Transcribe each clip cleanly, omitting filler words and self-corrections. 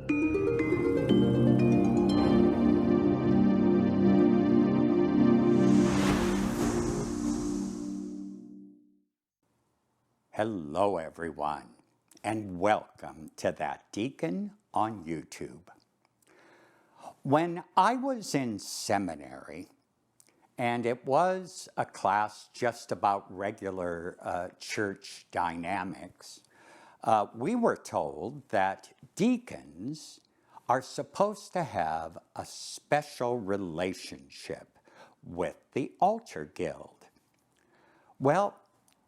Hello, everyone, and welcome to That Deacon on YouTube. When I was in seminary, and it was a class just about regular church dynamics, we were told that deacons are supposed to have a special relationship with the altar guild. Well,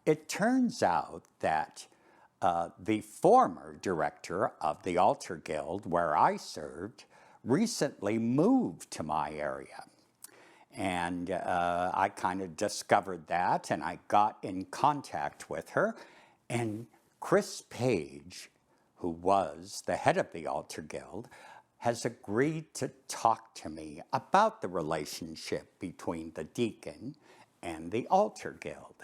it turns out that the former director of the altar guild where I served recently moved to my area. And I kind of discovered that, and I got in contact with her. And Kris Page, who was the head of the altar guild, has agreed to talk to me about the relationship between the deacon and the altar guild.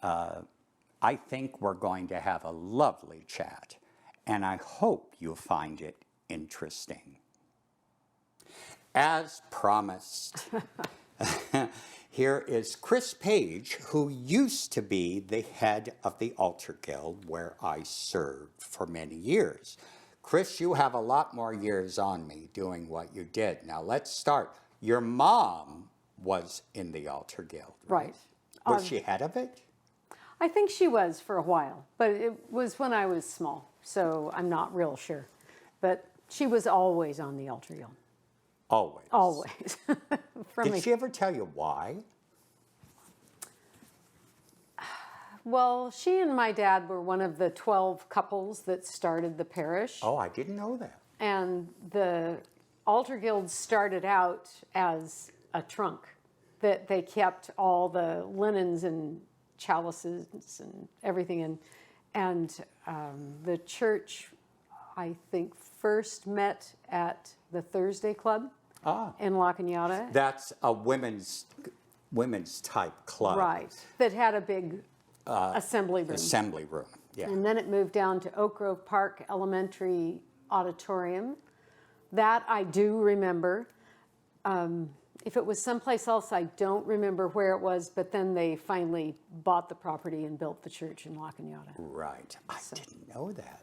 I think we're going to have a lovely chat, and I hope you'll find it interesting. As promised, here is Kris Page, who used to be the head of the altar guild where I served for many years. Kris, you have a lot more years on me doing what you did. Now let's start. Your mom was in the altar guild, right? Was she head of it? I think she was for a while, but it was when I was small, so I'm not real sure. But she was always on the altar guild. Always? Always. Did she ever tell you why? Well, she and my dad were one of the 12 couples that started the parish. Oh, I didn't know that. And the altar guild started out as a trunk that they kept all the linens and chalices and everything in. And the church, I think, first met at the Thursday Club in La Cañada. That's a women's type club. Right, that had a big assembly room. Assembly room, yeah. And then it moved down to Oak Grove Park Elementary Auditorium. That I do remember. If it was someplace else, I don't remember where it was, but then they finally bought the property and built the church in La Cañada. Right. I didn't know that.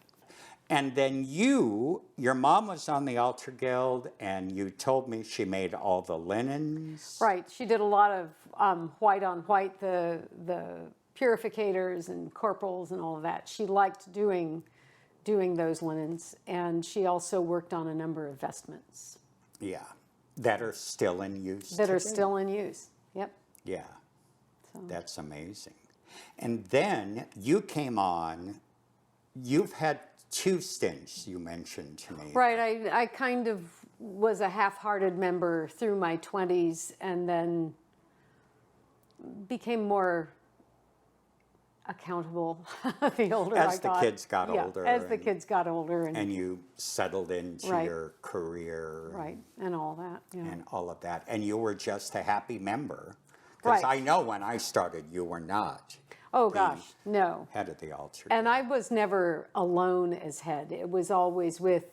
And then your mom was on the altar guild, and you told me she made all the linens. Right. She did a lot of white on white, the purificators and corporals and all of that. She liked doing those linens, and she also worked on a number of vestments. Yeah. That are still in use That today. are still in use, yep. Yeah, so. That's amazing. And then you came on, you've had 2 stints, you mentioned to me. Right, I kind of was a half-hearted member through my 20s and then became more accountable the older I got. As the kids got older. As the kids got older. And you settled into your career. Right, and all that. Yeah. And all of that. And you were just a happy member. Because I know when I started, you were not. Oh, gosh, no. Head of the altar. And I was never alone as head. It was always with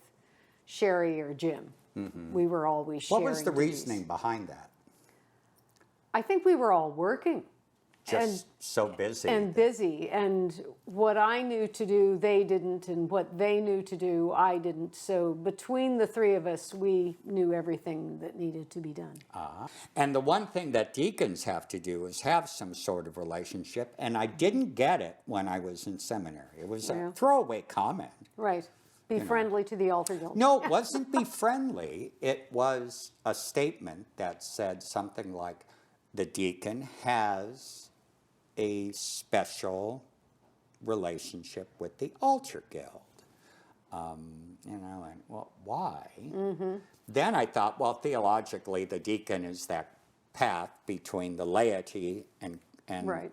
Sherry or Jim. Mm-hmm. We were always sharing What was the duties. reasoning behind that? I think we were all working. So busy. And busy. And what I knew to do, they didn't. And what they knew to do, I didn't. So between the 3 of us, we knew everything that needed to be done. And the one thing that deacons have to do is have some sort of relationship. And I didn't get it when I was in seminary. It was a throwaway comment. Right. Be friendly to the altar guild. No, it wasn't be friendly. It was a statement that said something like, the deacon has a special relationship with the altar guild. And I went, well, why? Mm-hmm. Then I thought, well, theologically, the deacon is that path between the laity and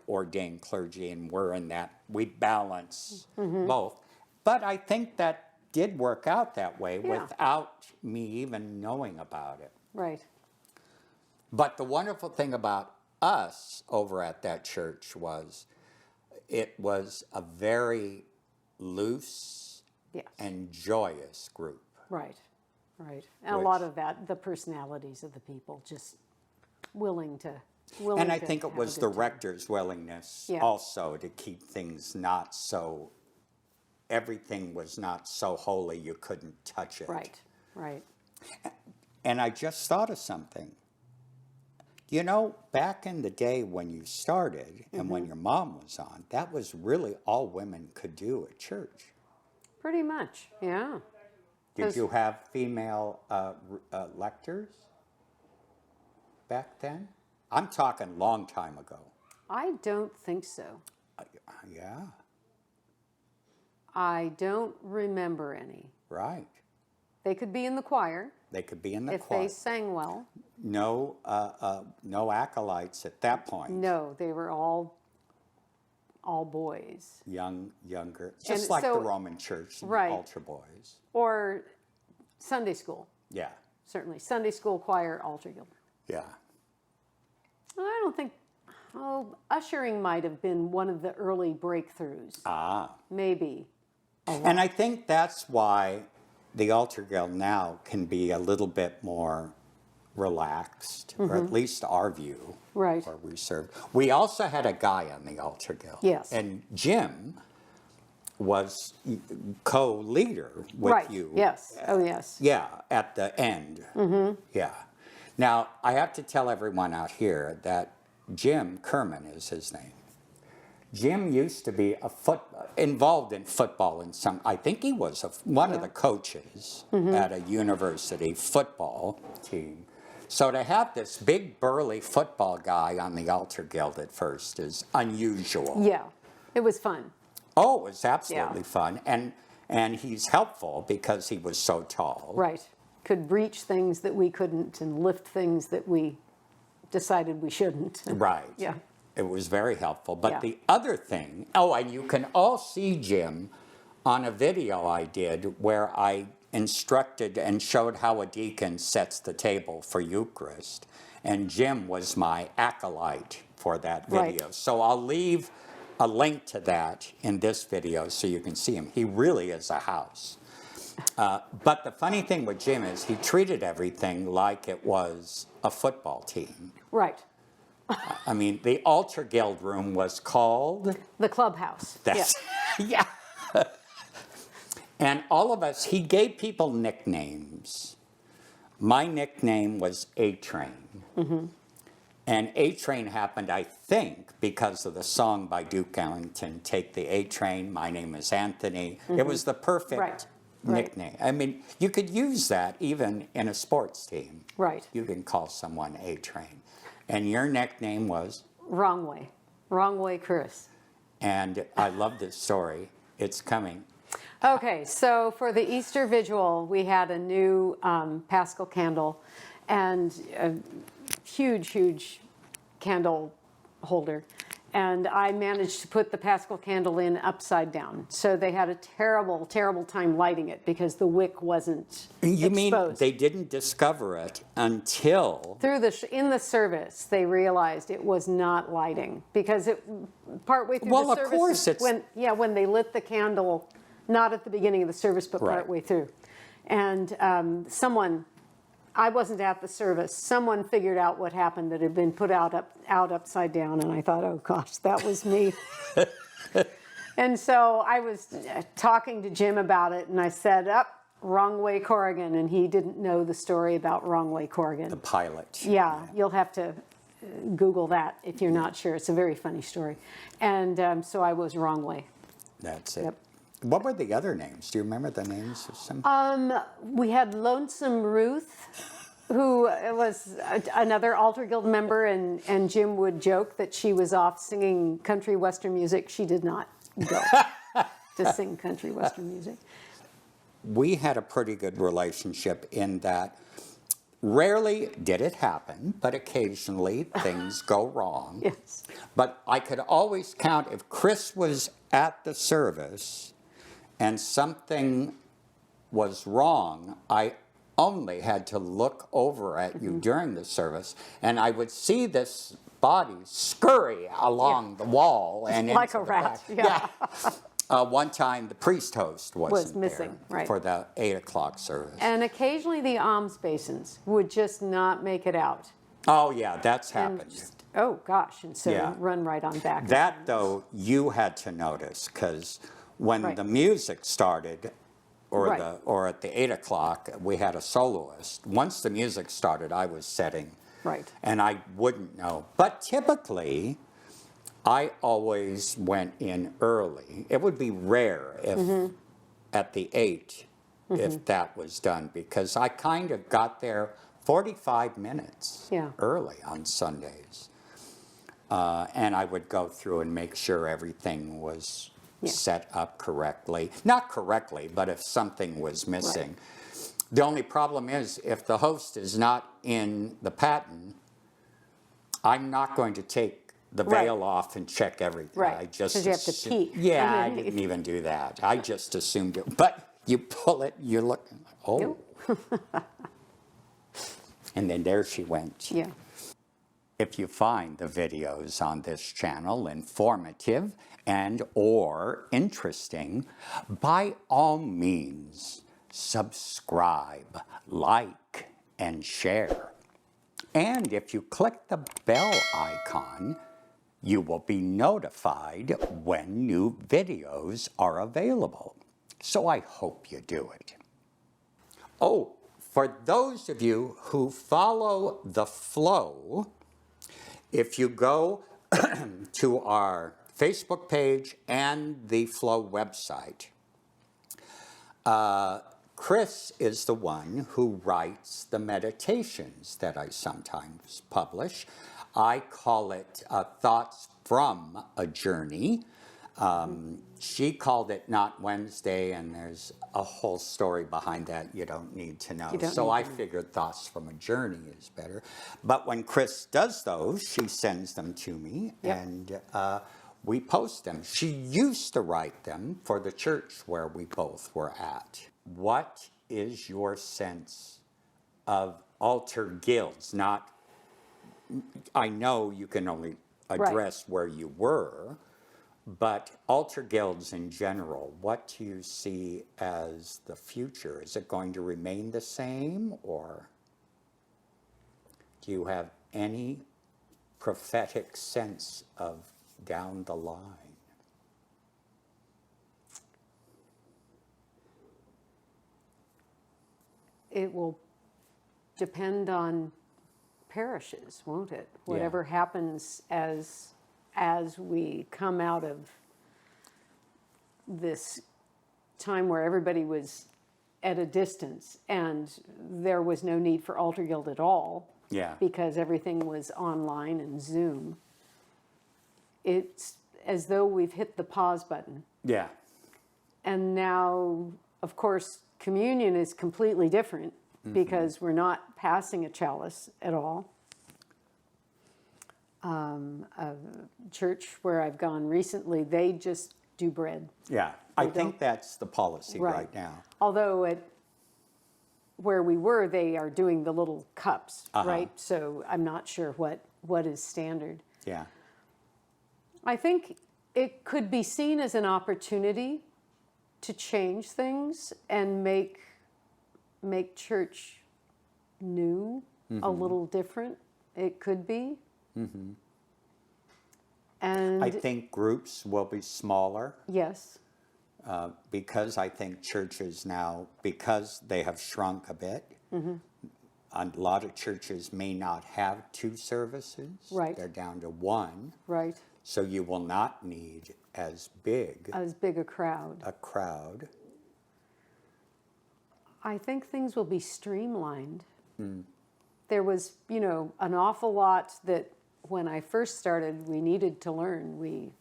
ordained clergy, and we're in that, we balance both. But I think that did work out that way without me even knowing about it. Right. But the wonderful thing about us over at that church was it was a very loose and joyous group. Right, right. And a lot of that, the personalities of the people, just willing to And I think it have a was good the time. rector's willingness Yeah. also to keep things not so, everything was not so holy you couldn't touch it. Right, right. And I just thought of something. You know, back in the day when you started and when your mom was on, that was really all women could do at church. Pretty much, yeah. Did 'Cause- you have female lectors back then? I'm talking long time ago. I don't think so. Yeah, I don't remember any. right. They could be in the choir They could be in the if choir. they sang well. No, no acolytes at that point. No, they were all boys. Younger, just And like the so- Roman Church, the Right. altar boys. Or Sunday school, Yeah, certainly. Sunday school, choir, altar guild. yeah. I don't think, ushering might have been one of the early breakthroughs. Ah. Maybe. And I think that's why the altar guild now can be a little bit more relaxed, or at least our view, Right. where we served. We also had a guy on the altar guild. Yes. And Jim was co-leader with Right, you. yes. Oh, yes. Yeah, at the end. Mm-hmm. Yeah. Now, I have to tell everyone out here that Jim Kerman is his name. Jim used to be involved in football in some, I think he was one of the coaches at a university football team. So to have this big burly football guy on the altar guild at first is unusual. Yeah, it was fun. Oh, it was absolutely fun. And he's helpful because he was so tall. Right. Could reach things that we couldn't and lift things that we decided we shouldn't. Right. Yeah. It was very helpful. But Yeah. the other thing, and you can all see Jim on a video I did where I instructed and showed how a deacon sets the table for Eucharist. And Jim was my acolyte for that video. Right. So I'll leave a link to that in this video so you can see him. He really is a house. But the funny thing with Jim is he treated everything like it was a football team. Right. I mean, the altar guild room was called. The clubhouse. That's, yeah. And all of us, he gave people nicknames. My nickname was A-Train. Mm-hmm. And A-Train happened, I think, because of the song by Duke Ellington, Take the A-Train, My Name is Anthony. Mm-hmm. It was the perfect nickname. I mean, you could use that even in a sports team. Right. You can call someone A-Train. And your nickname was? Wrong way. Wrong way, Kris. And I love this story. It's coming. Okay, so for the Easter Vigil, we had a new Paschal candle and a huge, huge candle holder. And I managed to put the Paschal candle in upside down. So they had a terrible, terrible time lighting it because the wick wasn't You exposed. mean they didn't discover it until? In the service, they realized it was not lighting because partway through Well, the of service, course it's- when they lit the candle, not at the beginning of the service, but Right. partway through, and I wasn't at the service. Someone figured out what happened that had been put out upside down, and I thought, oh gosh, that was me. And so I was talking to Jim about it, and I said, wrong way Corrigan, and he didn't know the story about wrong way Corrigan. The pilot. Yeah, you'll have to Google that if you're not sure. It's a very funny story. And so I was wrong way. That's it. Yep. What were the other names? Do you remember the names of some? We had Lonesome Ruth, who was another Altar Guild member, and Jim would joke that she was off singing country western music. She did not go to sing country western music. We had a pretty good relationship in that rarely did it happen, but occasionally things go wrong. Yes. But I could always count if Kris was at the service and something was wrong, I only had to look over at you during the service, and I would see this body scurry along the wall and like into a the rat. back. Yeah. One time the priest host wasn't missing, there right. for the 8 o'clock service. And occasionally the alms basins would just not make it out. Oh yeah, that's And happened. just, oh gosh, and so Yeah. run right on back. That though, you had to notice, because when Right. the music started, or Right. or at the 8 o'clock, we had a soloist. Once the music started, I was setting. Right. And I wouldn't know. But typically, I always went in early. It would be rare if at the 8, if that was done, because I kind of got there 45 minutes Yeah. early on Sundays. And I would go through and make sure everything was set up correctly. Not correctly, but if something was missing. The only problem is, if the host is not in the paten, I'm not going to take the veil off and check everything. Right, I just 'cause you have to peek Yeah, I underneath. didn't even do that. I just assumed it. But you pull it, you look, oh. And then there she went. Yeah. If you find the videos on this channel informative and or interesting, by all means, subscribe, like, and share. And if you click the bell icon, you will be notified when new videos are available. So I hope you do it. Oh, for those of you who follow the flow, if you go to our Facebook page and the Flow website, Kris is the one who writes the meditations that I sometimes publish. I call it Thoughts from a Journey. She called it Not Wednesday, and there's a whole story behind that you don't need to know. So I figured Thoughts from a Journey is better. But when Kris does those, she sends them to me, and we post them. She used to write them for the church where we both were at. What is your sense of altar guilds? Not, I know you can only address where you were, but altar guilds in general, what do you see as the future? Is it going to remain the same, or do you have any prophetic sense of down the line? It will depend on parishes, won't it? Whatever happens as we come out of this time where everybody was at a distance and there was no need for altar guild at all, because everything was online and Zoom. It's as though we've hit the pause button. Yeah. And now, of course, communion is completely different because we're not passing a chalice at all. A church where I've gone recently, they just do bread. Yeah, I think that's the policy right now. Although where we were, they are doing the little cups, right? So I'm not sure what is standard. Yeah. I think it could be seen as an opportunity to change things and make church new, a little different. It could be. And I think groups will be smaller. Yes. Because I think churches now, because they have shrunk a bit, a lot of churches may not have 2 services. Right. They're down to 1. Right. So you will not need as big a crowd. a crowd. I think things will be streamlined. There was, an awful lot that when I first started, we needed to learn. We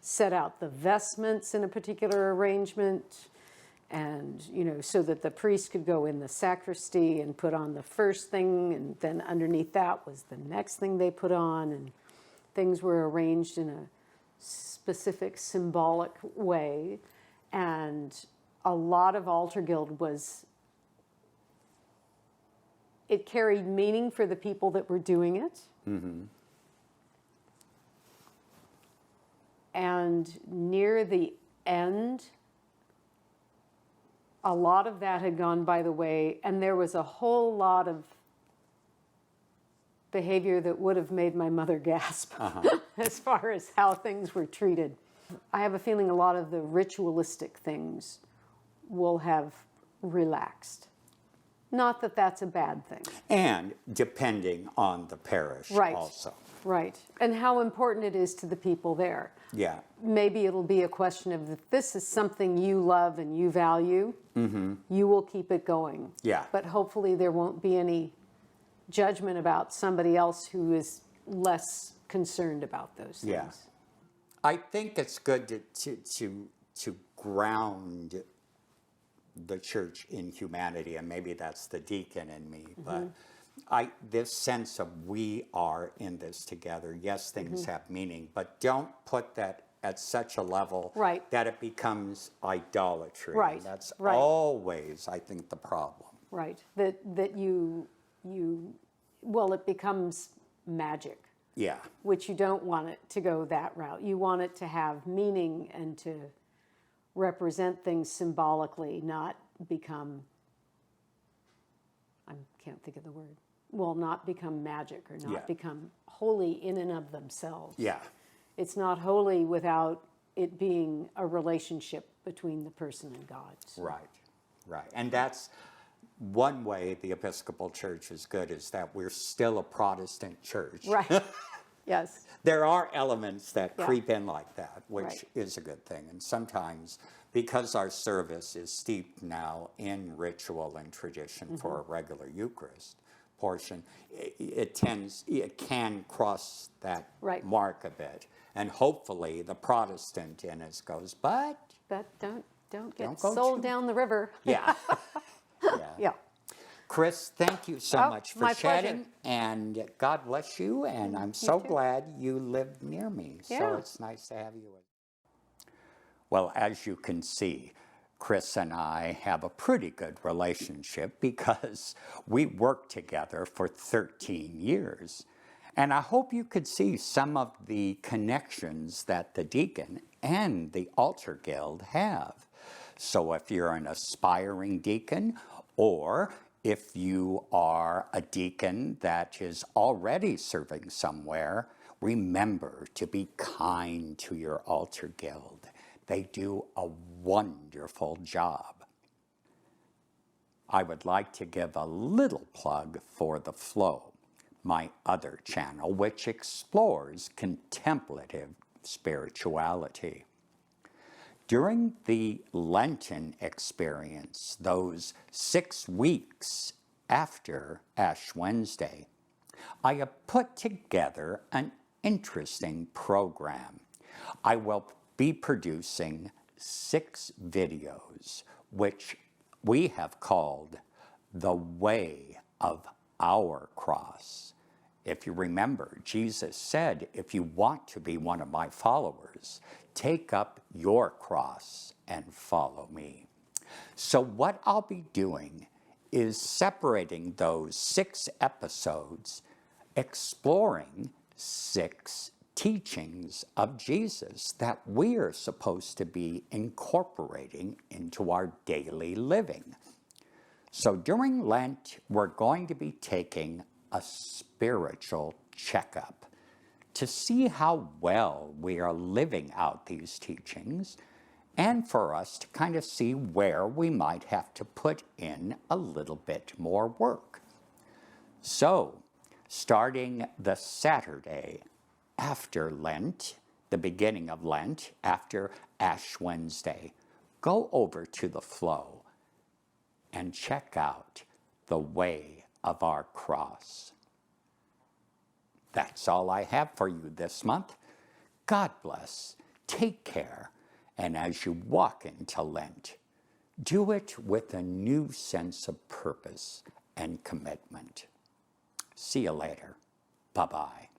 set out the vestments in a particular arrangement, and, so that the priest could go in the sacristy and put on the first thing, and then underneath that was the next thing they put on, and things were arranged in a specific symbolic way. And a lot of altar guild it carried meaning for the people that were doing it. And near the And a lot of that had gone by the way, and there was a whole lot of behavior that would have made my mother gasp as far as how things were treated. I have a feeling a lot of the ritualistic things will have relaxed. Not that that's a bad thing. And depending on the parish also. Right. And how important it is to the people there. Yeah. Maybe it'll be a question of if this is something you love and you value, you will keep it going. Yeah. But hopefully there won't be any judgment about somebody else who is less concerned about those things. Yeah. I think it's good to ground the church in humanity, and maybe that's the deacon in me, but this sense of we are in this together. Yes, things have meaning, but don't put that at such a level that it becomes idolatry. Right. And that's always, I think, the problem. Right. That you well, it becomes magic. Yeah. Which you don't want it to go that route. You want it to have meaning and to represent things symbolically, not become, I can't think of the word, well, not become magic or not become holy in and of themselves. Yeah. It's not holy without it being a relationship between the person and God. So. Right, right. And that's one way the Episcopal Church is good, is that we're still a Protestant church. Right, yes. There are elements that creep in like that, which is a good thing. And sometimes, because our service is steeped now in ritual and tradition for a regular Eucharist portion, it can cross that mark a bit. And hopefully the Protestant in us goes, but don't get sold down the river. Yeah. Yeah. Kris, thank you so much for chatting, pleasure. and God bless you, and I'm so glad you live near me, so it's nice to have you. Well, as you can see, Kris and I have a pretty good relationship because we worked together for 13 years, and I hope you could see some of the connections that the Deacon and the Altar Guild have. So if you're an aspiring deacon, or if you are a deacon that is already serving somewhere, remember to be kind to your Altar Guild. They do a wonderful job. I would like to give a little plug for The Flow, my other channel, which explores contemplative spirituality. During the Lenten experience, those 6 weeks after Ash Wednesday, I have put together an interesting program. I will be producing 6 videos, which we have called The Way of Our Cross. If you remember, Jesus said, if you want to be one of my followers, take up your cross and follow me. So what I'll be doing is separating those 6 episodes, exploring 6 teachings of Jesus that we are supposed to be incorporating into our daily living. So during Lent, we're going to be taking a spiritual checkup to see how well we are living out these teachings, and for us to kind of see where we might have to put in a little bit more work. So, starting the Saturday after Lent, the beginning of Lent, after Ash Wednesday, go over to The Flow and check out The Way of Our Cross. That's all I have for you this month. God bless, take care, and as you walk into Lent, do it with a new sense of purpose and commitment. See you later. Bye-bye.